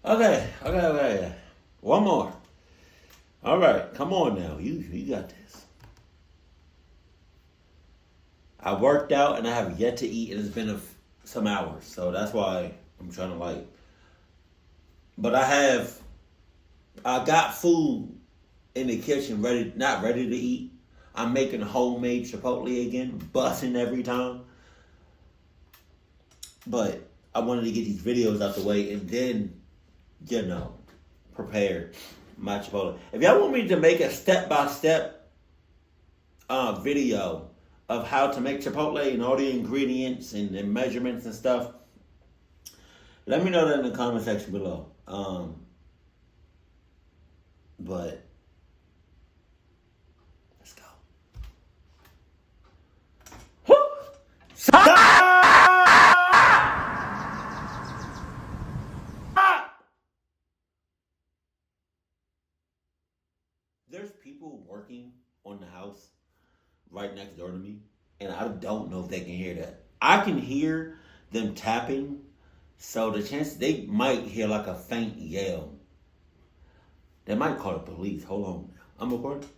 Okay. One more. All right, come on now. You got this. I worked out and I have yet to eat, and it's been some hours, so that's why I'm trying to like. But I got food in the kitchen ready, not ready to eat. I'm making homemade Chipotle again, busting every time. But I wanted to get these videos out the way and then, prepare my Chipotle. If y'all want me to make a step-by-step video of how to make Chipotle and all the ingredients and measurements and stuff, let me know that in the comment section below. But let's go. There's people working on the house right next door to me, and I don't know if they can hear that. I can hear them tapping, so the chance they might hear like a faint yell. They might call the police. Hold on. I'm recording.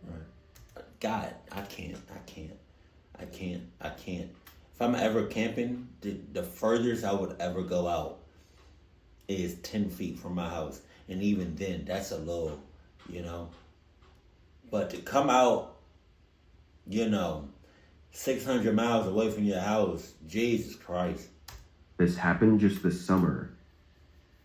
Right. God, I can't. If I'm ever camping, the furthest I would ever go out is 10 feet from my house. And even then, that's a little, But to come out, 600 miles away from your house, Jesus Christ. This happened just this summer.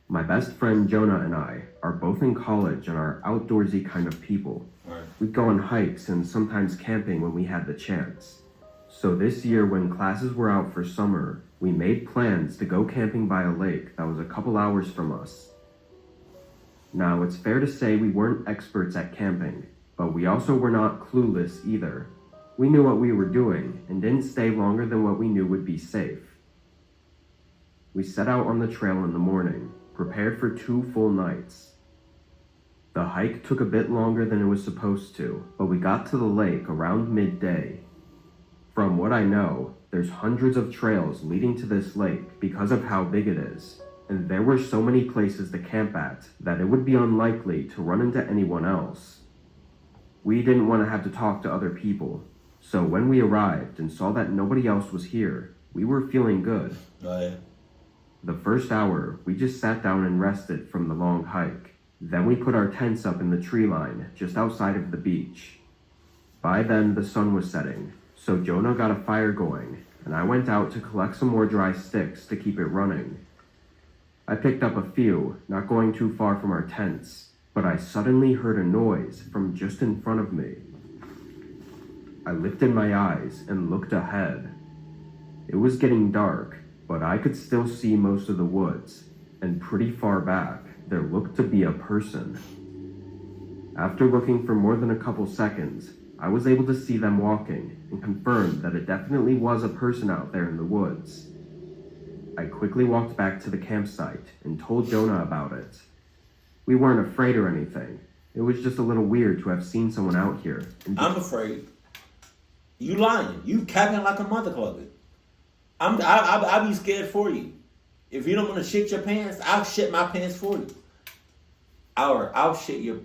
My best friend Jonah and I are both in college and are outdoorsy kind of people. Right. We'd go on hikes and sometimes camping when we had the chance. So this year when classes were out for summer, we made plans to go camping by a lake that was a couple hours from us. Now, it's fair to say we weren't experts at camping, but we also were not clueless either. We knew what we were doing and didn't stay longer than what we knew would be safe. We set out on the trail in the morning, prepared for 2 full nights. The hike took a bit longer than it was supposed to, but we got to the lake around midday. From what I know, there's hundreds of trails leading to this lake because of how big it is, and there were so many places to camp at that it would be unlikely to run into anyone else. We didn't want to have to talk to other people, so when we arrived and saw that nobody else was here, we were feeling good. Oh, yeah. The first hour, we just sat down and rested from the long hike. Then we put our tents up in the tree line just outside of the beach. By then, the sun was setting, so Jonah got a fire going, and I went out to collect some more dry sticks to keep it running. I picked up a few, not going too far from our tents, but I suddenly heard a noise from just in front of me. I lifted my eyes and looked ahead. It was getting dark, but I could still see most of the woods, and pretty far back, there looked to be a person. After looking for more than a couple seconds, I was able to see them walking and confirmed that it definitely was a person out there in the woods. I quickly walked back to the campsite and told Jonah about it. We weren't afraid or anything. It was just a little weird to have seen someone out here. I'm afraid. You lying. You capping like a mother clubber. I'll be scared for you. If you don't want to shit your pants, I'll shit my pants for you. I'll shit your...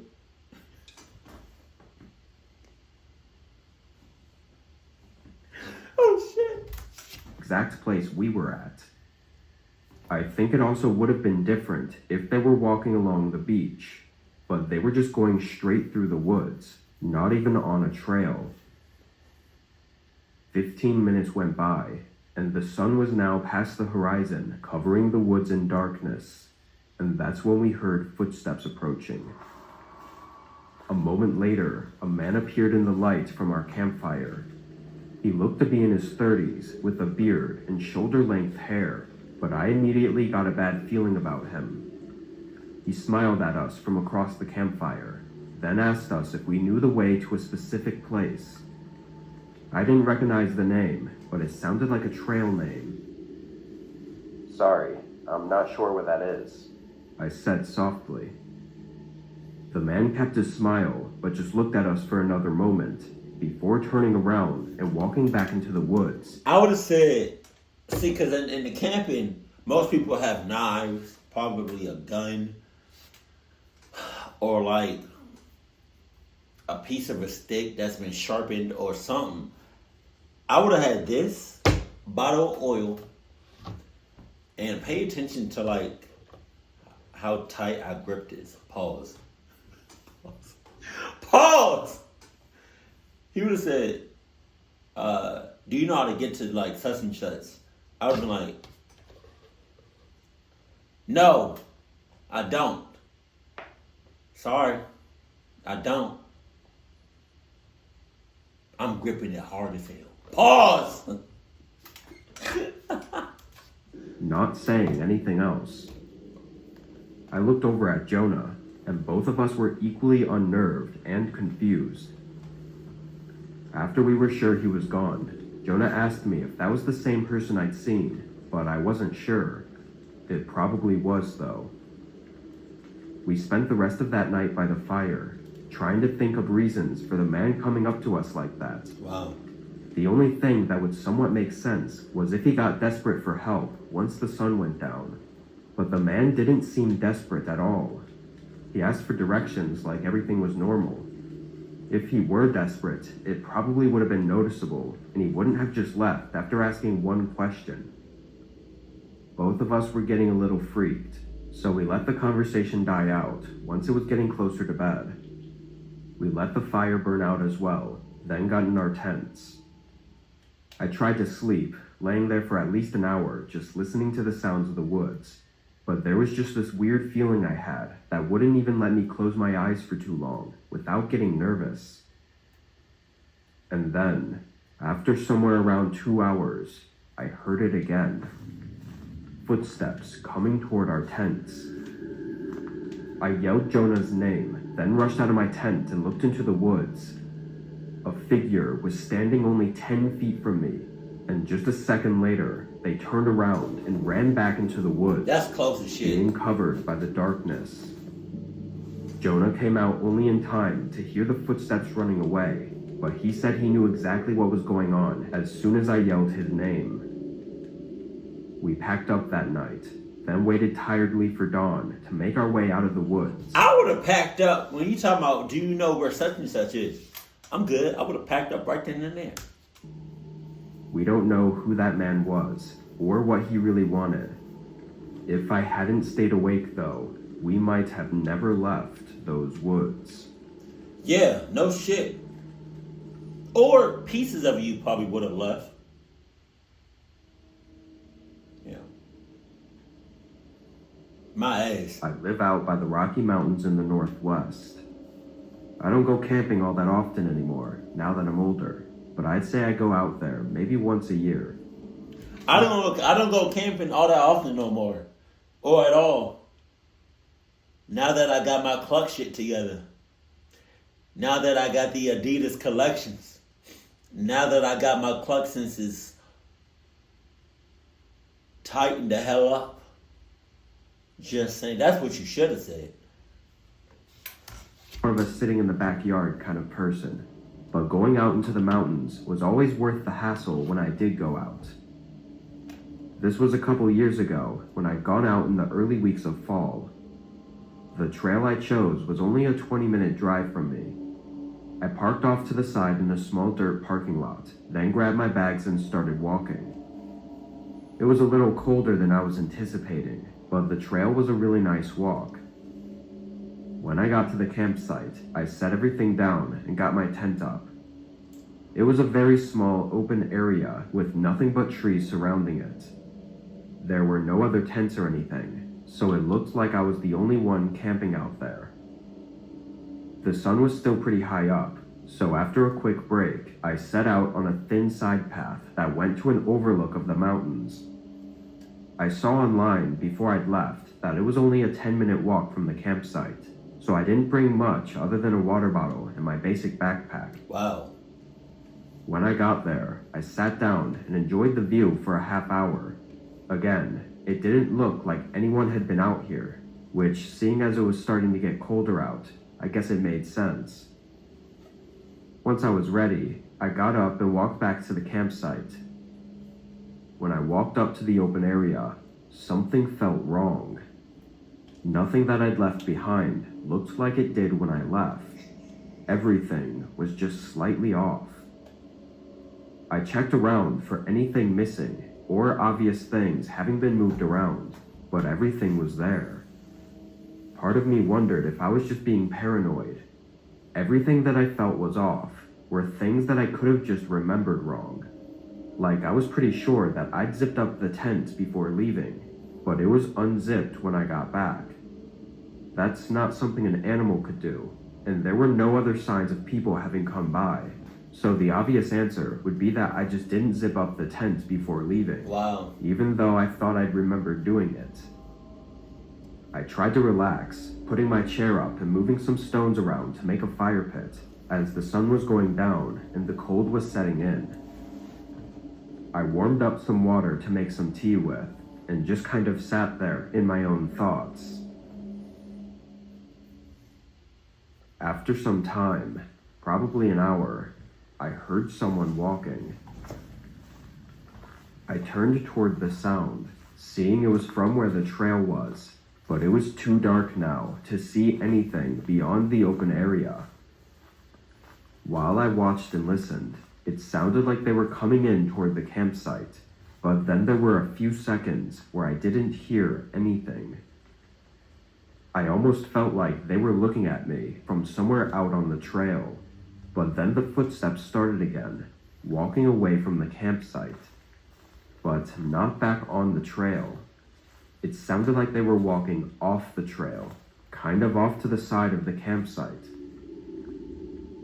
Oh, shit. Exact place we were at. I think it also would have been different if they were walking along the beach, but they were just going straight through the woods, not even on a trail. 15 minutes went by, and the sun was now past the horizon, covering the woods in darkness, and that's when we heard footsteps approaching. A moment later, a man appeared in the light from our campfire. He looked to be in his 30s, with a beard and shoulder-length hair, but I immediately got a bad feeling about him. He smiled at us from across the campfire, then asked us if we knew the way to a specific place. I didn't recognize the name, but it sounded like a trail name. "Sorry, I'm not sure where that is," I said softly. The man kept his smile, but just looked at us for another moment, before turning around and walking back into the woods. I would have said, see, because in the camping, most people have knives, probably a gun, or like a piece of a stick that's been sharpened or something. I would have had this bottle of oil and pay attention to like how tight I gripped this. Pause. Pause. He would have said, do you know how to get to like such and such? I would have been like, no, I don't. Sorry, I don't. I'm gripping it hard as hell. Pause! Not saying anything else. I looked over at Jonah, and both of us were equally unnerved and confused. After we were sure he was gone, Jonah asked me if that was the same person I'd seen, but I wasn't sure. It probably was, though. We spent the rest of that night by the fire, trying to think of reasons for the man coming up to us like that. Wow. The only thing that would somewhat make sense was if he got desperate for help once the sun went down. But the man didn't seem desperate at all. He asked for directions like everything was normal. If he were desperate, it probably would have been noticeable, and he wouldn't have just left after asking one question. Both of us were getting a little freaked, so we let the conversation die out once it was getting closer to bed. We let the fire burn out as well, then got in our tents. I tried to sleep, laying there for at least an hour just listening to the sounds of the woods, but there was just this weird feeling I had that wouldn't even let me close my eyes for too long without getting nervous. And then, after somewhere around 2 hours, I heard it again. Footsteps coming toward our tents. I yelled Jonah's name, then rushed out of my tent and looked into the woods. A figure was standing only 10 feet from me, and just a second later, they turned around and ran back into the woods. That's close as shit. Being covered by the darkness. Jonah came out only in time to hear the footsteps running away, but he said he knew exactly what was going on as soon as I yelled his name. We packed up that night, then waited tiredly for dawn to make our way out of the woods. I would have packed up. When you talking about, do you know where such and such is? I'm good. I would have packed up right then and there. We don't know who that man was, or what he really wanted. If I hadn't stayed awake, though, we might have never left those woods. Yeah, no shit. Or pieces of you probably would have left. Yeah. My ass. I live out by the Rocky Mountains in the Northwest. I don't go camping all that often anymore, now that I'm older, but I'd say I go out there maybe once a year. I don't go camping all that often no more. Or at all. Now that I got my cluck shit together. Now that I got the Adidas collections. Now that I got my cluck senses tightened the hell up. Just saying. That's what you should have said. More of a sitting in the backyard kind of person, but going out into the mountains was always worth the hassle when I did go out. This was a couple years ago when I'd gone out in the early weeks of fall. The trail I chose was only a 20-minute drive from me. I parked off to the side in a small dirt parking lot, then grabbed my bags and started walking. It was a little colder than I was anticipating, but the trail was a really nice walk. When I got to the campsite, I set everything down and got my tent up. It was a very small open area with nothing but trees surrounding it. There were no other tents or anything, so it looked like I was the only one camping out there. The sun was still pretty high up, so after a quick break, I set out on a thin side path that went to an overlook of the mountains. I saw online before I'd left that it was only a 10-minute walk from the campsite, so I didn't bring much other than a water bottle and my basic backpack. Wow. When I got there, I sat down and enjoyed the view for a half hour. Again, it didn't look like anyone had been out here, which, seeing as it was starting to get colder out, I guess it made sense. Once I was ready, I got up and walked back to the campsite. When I walked up to the open area, something felt wrong. Nothing that I'd left behind looked like it did when I left. Everything was just slightly off. I checked around for anything missing or obvious things having been moved around, but everything was there. Part of me wondered if I was just being paranoid. Everything that I felt was off were things that I could have just remembered wrong. Like, I was pretty sure that I'd zipped up the tent before leaving, but it was unzipped when I got back. That's not something an animal could do, and there were no other signs of people having come by. So the obvious answer would be that I just didn't zip up the tent before leaving. Wow. Even though I thought I'd remembered doing it. I tried to relax, putting my chair up and moving some stones around to make a fire pit, as the sun was going down and the cold was setting in. I warmed up some water to make some tea with, and just kind of sat there in my own thoughts. After some time, probably an hour, I heard someone walking. I turned toward the sound, seeing it was from where the trail was, but it was too dark now to see anything beyond the open area. While I watched and listened, it sounded like they were coming in toward the campsite, but then there were a few seconds where I didn't hear anything. I almost felt like they were looking at me from somewhere out on the trail, but then the footsteps started again, walking away from the campsite, but not back on the trail. It sounded like they were walking off the trail, kind of off to the side of the campsite.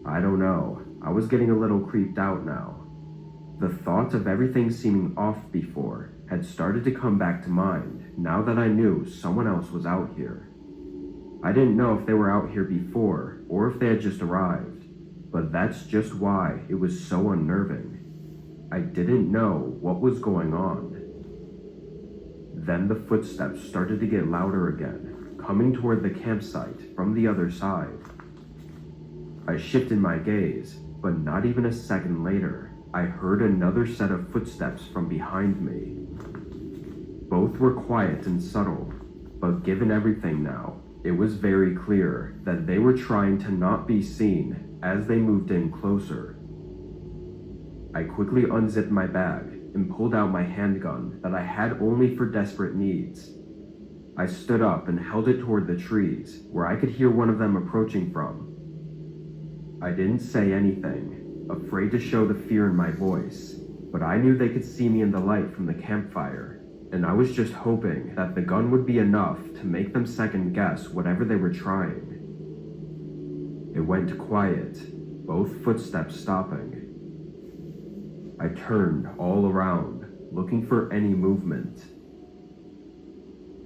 I don't know, I was getting a little creeped out now. The thought of everything seeming off before had started to come back to mind now that I knew someone else was out here. I didn't know if they were out here before or if they had just arrived, but that's just why it was so unnerving. I didn't know what was going on. Then the footsteps started to get louder again, coming toward the campsite from the other side. I shifted my gaze, but not even a second later, I heard another set of footsteps from behind me. Both were quiet and subtle, but given everything now, it was very clear that they were trying to not be seen as they moved in closer. I quickly unzipped my bag and pulled out my handgun that I had only for desperate needs. I stood up and held it toward the trees where I could hear one of them approaching from. I didn't say anything, afraid to show the fear in my voice, but I knew they could see me in the light from the campfire, and I was just hoping that the gun would be enough to make them second guess whatever they were trying. It went quiet, both footsteps stopping. I turned all around, looking for any movement.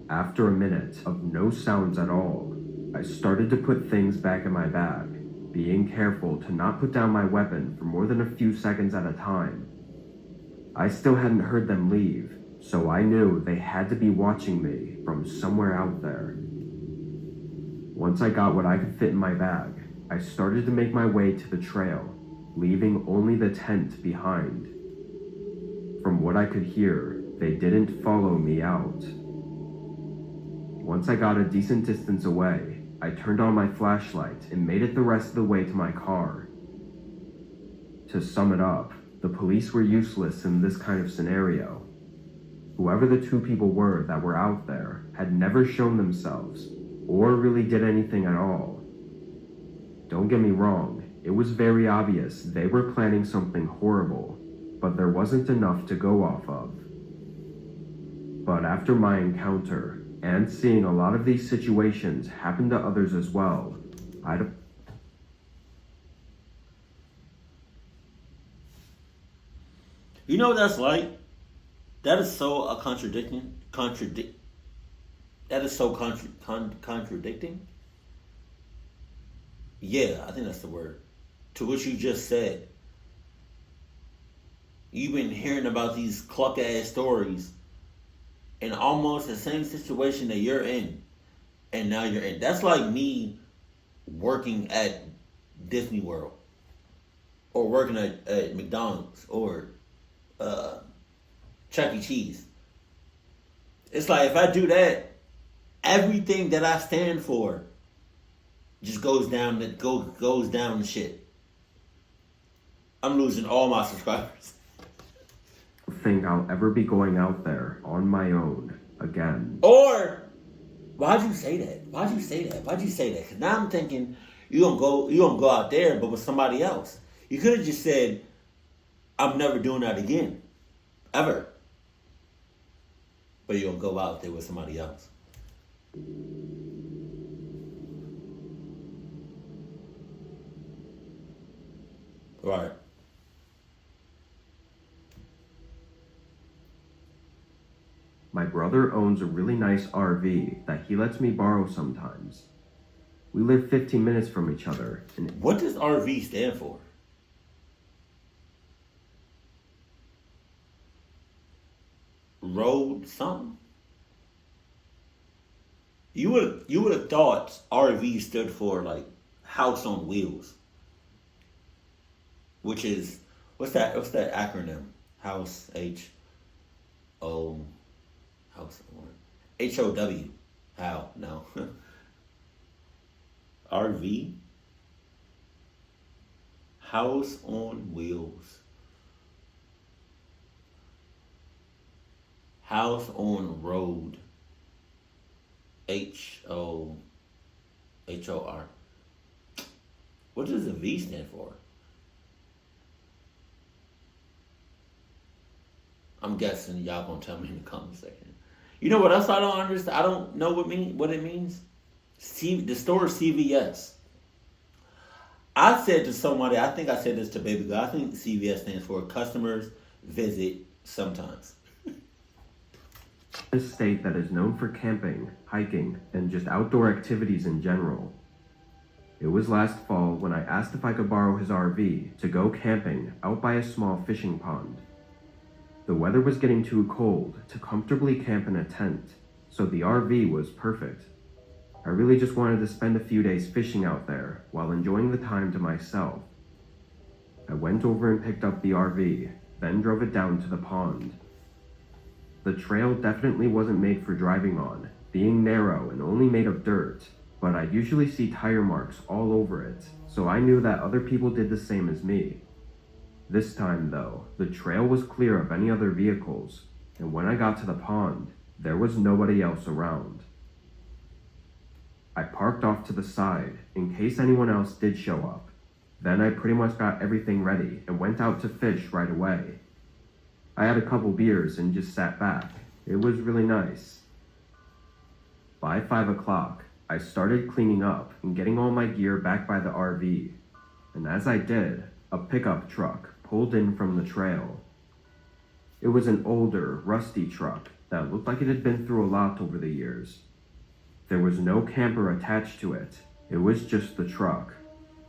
After a minute of no sounds at all, I started to put things back in my bag, being careful to not put down my weapon for more than a few seconds at a time. I still hadn't heard them leave, so I knew they had to be watching me from somewhere out there. Once I got what I could fit in my bag, I started to make my way to the trail, leaving only the tent behind. From what I could hear, they didn't follow me out. Once I got a decent distance away, I turned on my flashlight and made it the rest of the way to my car. To sum it up, the police were useless in this kind of scenario. Whoever the two people were that were out there had never shown themselves, or really did anything at all. Don't get me wrong, it was very obvious they were planning something horrible, but there wasn't enough to go off of. But after my encounter, and seeing a lot of these situations happen to others as well, You know what that's like? That is so a that is so contradicting. Yeah, I think that's the word. To what you just said. You've been hearing about these cluck ass stories in almost the same situation that you're in, and now you're in. That's like me working at Disney World. or working at McDonald's or Chuck E. Cheese. It's like if I do that, everything that I stand for just goes down the shit. I'm losing all my subscribers. I don't think I'll ever be going out there on my own again. Or why'd you say that? Why'd you say that? Because now I'm thinking you gonna go out there, but with somebody else. You could have just said, "I'm never doing that again, ever." But you're gonna go out there with somebody else. Right. My brother owns a really nice RV that he lets me borrow sometimes. We live 15 minutes from each other, and What does RV stand for? Road something? You would have thought RV stood for like house on wheels. Which is what's that acronym? House HO house HOW. How? No. RV? House on wheels. House on road. HOHOR. What does the V stand for? I'm guessing y'all gonna tell me in the comment section. You know what else I don't understand? I don't know what it means. The store CVS. I said to somebody, I think I said this to Baby Girl, I think CVS stands for customers visit sometimes. a state that is known for camping, hiking, and just outdoor activities in general. It was last fall when I asked if I could borrow his RV to go camping out by a small fishing pond. The weather was getting too cold to comfortably camp in a tent, so the RV was perfect. I really just wanted to spend a few days fishing out there while enjoying the time to myself. I went over and picked up the RV, then drove it down to the pond. The trail definitely wasn't made for driving on, being narrow and only made of dirt, but I usually see tire marks all over it, so I knew that other people did the same as me. This time, though, the trail was clear of any other vehicles, and when I got to the pond, there was nobody else around. I parked off to the side in case anyone else did show up. Then I pretty much got everything ready and went out to fish right away. I had a couple beers and just sat back. It was really nice. By 5 o'clock, I started cleaning up and getting all my gear back by the RV. And as I did, a pickup truck pulled in from the trail. It was an older, rusty truck that looked like it had been through a lot over the years. There was no camper attached to it. It was just the truck.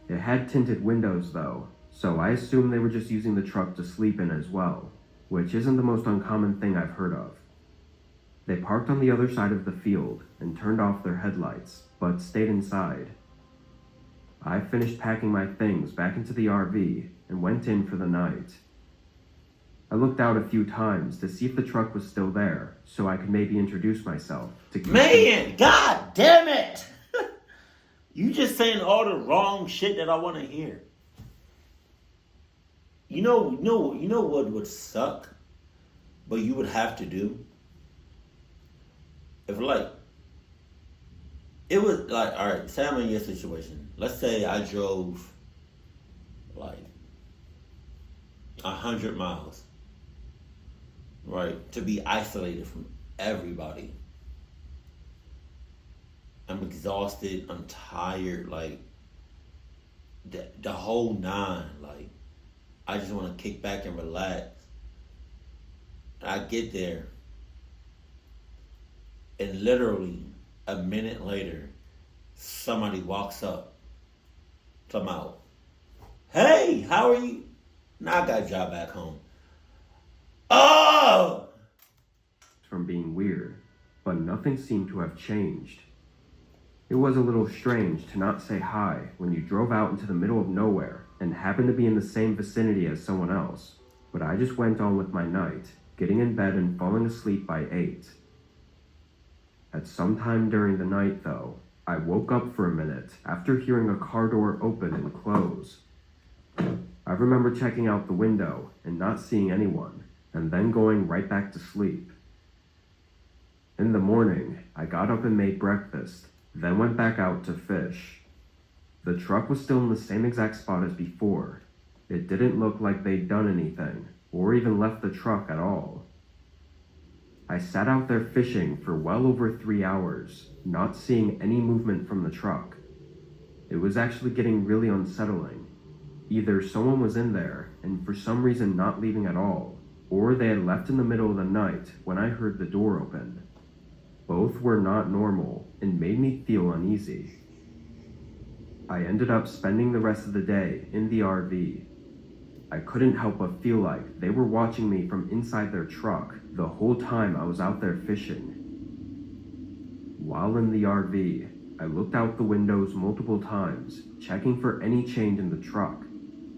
It had tinted windows though, so I assumed they were just using the truck to sleep in as well, which isn't the most uncommon thing I've heard of. They parked on the other side of the field and turned off their headlights, but stayed inside. I finished packing my things back into the RV and went in for the night. I looked out a few times to see if the truck was still there, so I could maybe introduce myself to keep God damn it! You just saying all the wrong shit that I want to hear. You know what would suck, but you would have to do? If it was like, alright, say I'm in your situation. Let's say I drove like 100 miles, right, to be isolated from everybody. I'm exhausted, I'm tired, like the whole nine, like I just want to kick back and relax. I get there, and literally a minute later, somebody walks up, come out. Hey, how are you? Now I got a job back home. Oh! from being weird, but nothing seemed to have changed. It was a little strange to not say hi when you drove out into the middle of nowhere and happened to be in the same vicinity as someone else, but I just went on with my night, getting in bed and falling asleep by 8. At some time during the night, though, I woke up for a minute after hearing a car door open and close. I remember checking out the window and not seeing anyone, and then going right back to sleep. In the morning, I got up and made breakfast, then went back out to fish. The truck was still in the same exact spot as before. It didn't look like they'd done anything, or even left the truck at all. I sat out there fishing for well over 3 hours, not seeing any movement from the truck. It was actually getting really unsettling. Either someone was in there and for some reason not leaving at all, or they had left in the middle of the night when I heard the door open. Both were not normal and made me feel uneasy. I ended up spending the rest of the day in the RV. I couldn't help but feel like they were watching me from inside their truck the whole time I was out there fishing. While in the RV, I looked out the windows multiple times, checking for any change in the truck.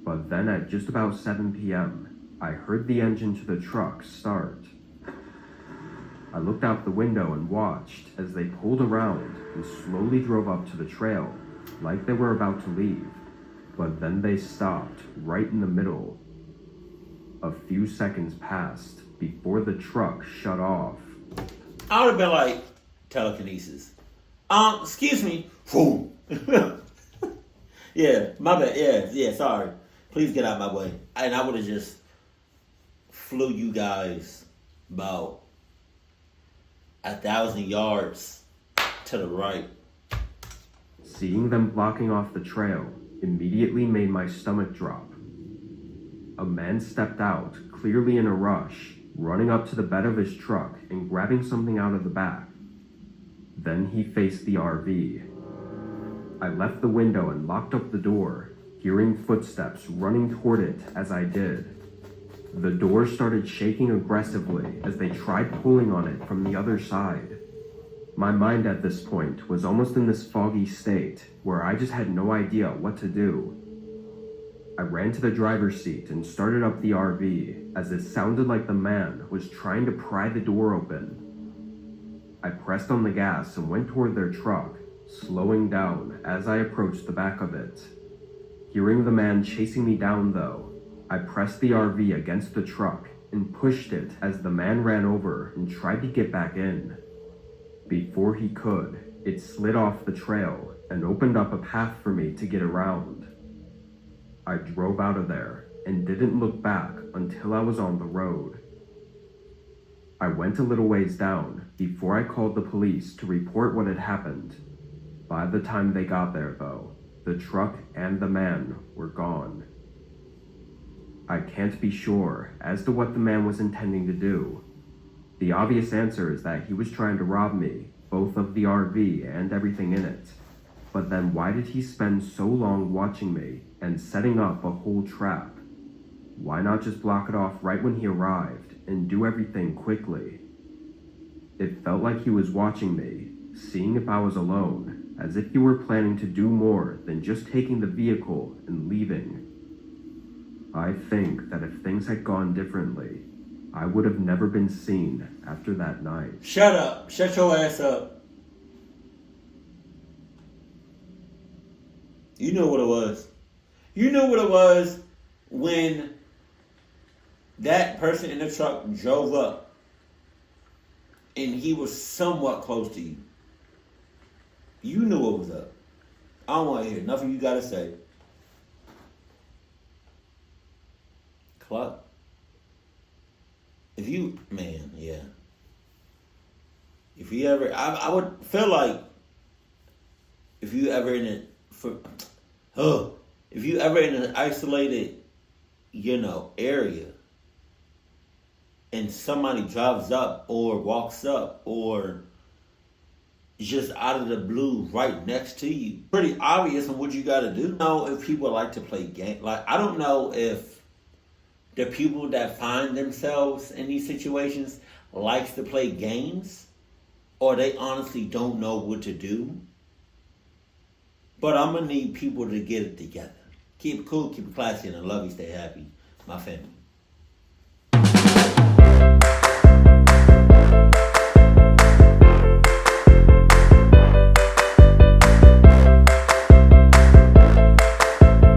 But then at just about 7 p.m., I heard the engine to the truck start. I looked out the window and watched as they pulled around and slowly drove up to the trail, like they were about to leave. But then they stopped right in the middle. A few seconds passed before the truck shut off. I would have been like, telekinesis. Excuse me. Boom. Yeah, my bad. Yeah, sorry. Please get out of my way. And I would have just flew you guys about 1,000 yards to the right. Seeing them blocking off the trail immediately made my stomach drop. A man stepped out, clearly in a rush, running up to the bed of his truck and grabbing something out of the back. Then he faced the RV. I left the window and locked up the door, hearing footsteps running toward it as I did. The door started shaking aggressively as they tried pulling on it from the other side. My mind at this point was almost in this foggy state where I just had no idea what to do. I ran to the driver's seat and started up the RV as it sounded like the man was trying to pry the door open. I pressed on the gas and went toward their truck, slowing down as I approached the back of it. Hearing the man chasing me down though, I pressed the RV against the truck and pushed it as the man ran over and tried to get back in. Before he could, it slid off the trail and opened up a path for me to get around. I drove out of there and didn't look back until I was on the road. I went a little ways down before I called the police to report what had happened. By the time they got there though, the truck and the man were gone. I can't be sure as to what the man was intending to do. The obvious answer is that he was trying to rob me, both of the RV and everything in it. But then why did he spend so long watching me and setting up a whole trap? Why not just block it off right when he arrived and do everything quickly? It felt like he was watching me, seeing if I was alone, as if he were planning to do more than just taking the vehicle and leaving. I think that if things had gone differently, I would have never been seen after that night. Shut up. Shut your ass up. You know what it was. You knew what it was when that person in the truck drove up and he was somewhat close to you. You knew what was up. I don't want to hear nothing you got to say. Cluck. If you ever, I would feel like if you ever in an isolated, area, and somebody drives up or walks up or just out of the blue right next to you, pretty obvious on what you got to do. I don't know if people like to play games. Like, I don't know if the people that find themselves in these situations likes to play games, or they honestly don't know what to do. But I'm going to need people to get it together. Keep it cool, keep it classy, and I love you. Stay happy. My family.